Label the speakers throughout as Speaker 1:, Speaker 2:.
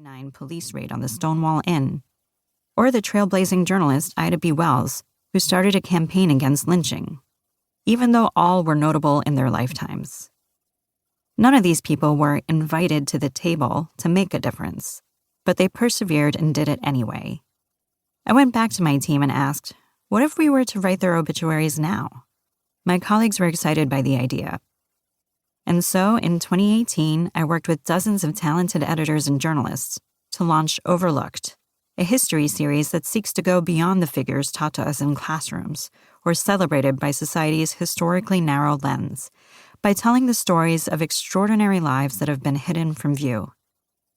Speaker 1: 1969 police raid on the Stonewall Inn, or the trailblazing journalist Ida B. Wells, who started a campaign against lynching, even though all were notable in their lifetimes. None of these people were invited to the table to make a difference, but they persevered and did it anyway. I went back to my team and asked, what if we were to write their obituaries now? My colleagues were excited by the idea. And so, in 2018, I worked with dozens of talented editors and journalists to launch Overlooked, a history series that seeks to go beyond the figures taught to us in classrooms or celebrated by society's historically narrow lens, by telling the stories of extraordinary lives that have been hidden from view.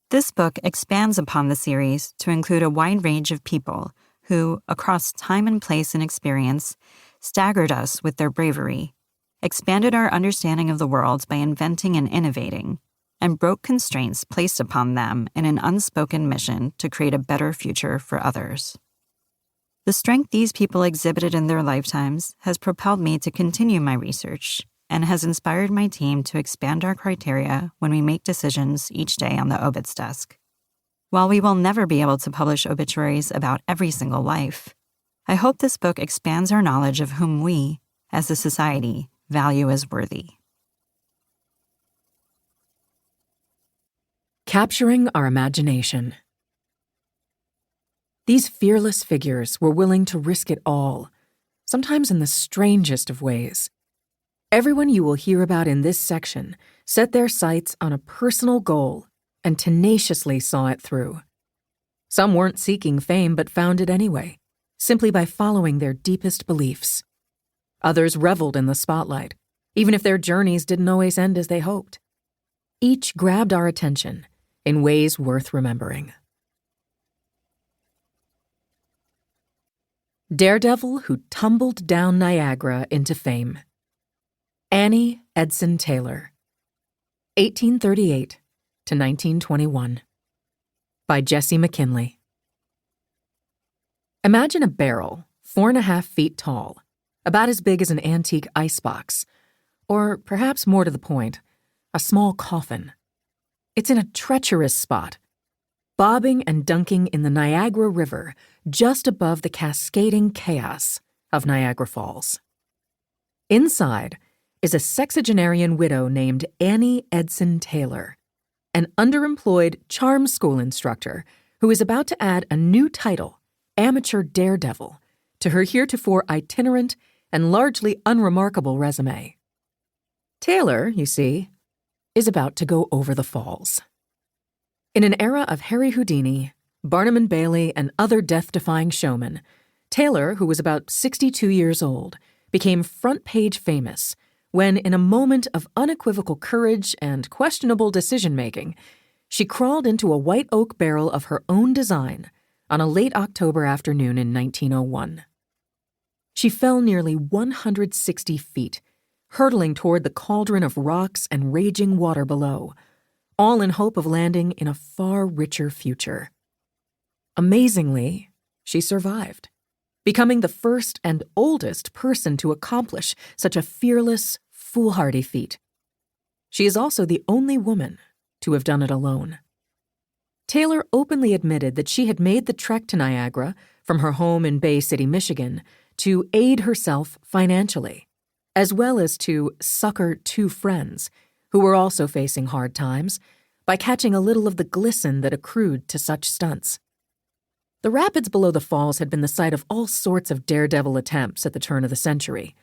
Speaker 1: This book expands upon the series to include a wide range of people who, across time and place and experience, staggered us with their bravery, expanded our understanding of the world by inventing and innovating, and broke constraints placed upon them in an unspoken mission to create a better future for others. The strength these people exhibited in their lifetimes has propelled me to continue my research and has inspired my team to expand our criteria when we make decisions each day on the obits desk. While we will never be able to publish obituaries about every single life, I hope this book expands our knowledge of whom we, as a society, value as worthy.
Speaker 2: Capturing our imagination. These fearless figures were willing to risk it all, sometimes in the strangest of ways. Everyone you will hear about in this section set their sights on a personal goal and tenaciously saw it through. Some weren't seeking fame but found it anyway, simply by following their deepest beliefs. Others reveled in the spotlight, even if their journeys didn't always end as they hoped. Each grabbed our attention in ways worth remembering. Daredevil who tumbled down Niagara into fame. Annie Edson Taylor, 1838 to 1921. By Jesse McKinley. Imagine a barrel, 4.5 feet tall, about as big as an antique icebox, or perhaps more to the point, a small coffin. It's in a treacherous spot, bobbing and dunking in the Niagara River just above the cascading chaos of Niagara Falls. Inside is a sexagenarian widow named Annie Edson Taylor, an underemployed charm school instructor who is about to add a new title, Amateur Daredevil, to her heretofore itinerant and largely unremarkable resume. Taylor, you see, is about to go over the falls. In an era of Harry Houdini, Barnum and Bailey, and other death-defying showmen, Taylor, who was about 62 years old, became front-page famous when, in a moment of unequivocal courage and questionable decision-making, she crawled into a white oak barrel of her own design on a late October afternoon in 1901. She fell nearly 160 feet, hurtling toward the cauldron of rocks and raging water below, all in hope of landing in a far richer future. Amazingly, she survived, becoming the first and oldest person to accomplish such a fearless, foolhardy feat. She is also the only woman to have done it alone. Taylor openly admitted that she had made the trek to Niagara from her home in Bay City, Michigan, to aid herself financially, as well as to succor 2 friends who were also facing hard times by catching a little of the glisten that accrued to such stunts. The rapids below the falls had been the site of all sorts of daredevil attempts at the turn of the century.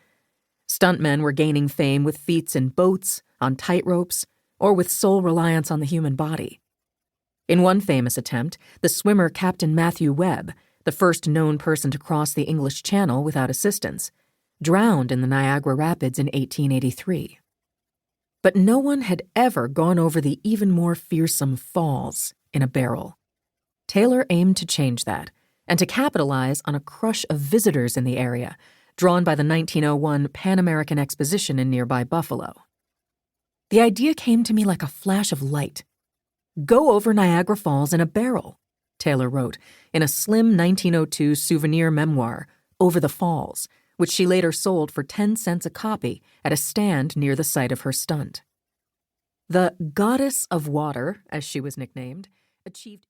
Speaker 2: Stuntmen were gaining fame with feats in boats, on tightropes, or with sole reliance on the human body. In one famous attempt, the swimmer Captain Matthew Webb, the first known person to cross the English Channel without assistance, drowned in the Niagara Rapids in 1883. But no one had ever gone over the even more fearsome falls in a barrel. Taylor aimed to change that, and to capitalize on a crush of visitors in the area, drawn by the 1901 Pan American Exposition in nearby Buffalo. The idea came to me like a flash of light. Go over Niagara Falls in a barrel, Taylor wrote in a slim 1902 souvenir memoir, Over the Falls, which she later sold for 10 cents a copy at a stand near the site of her stunt. The Goddess of Water, as she was nicknamed, achieved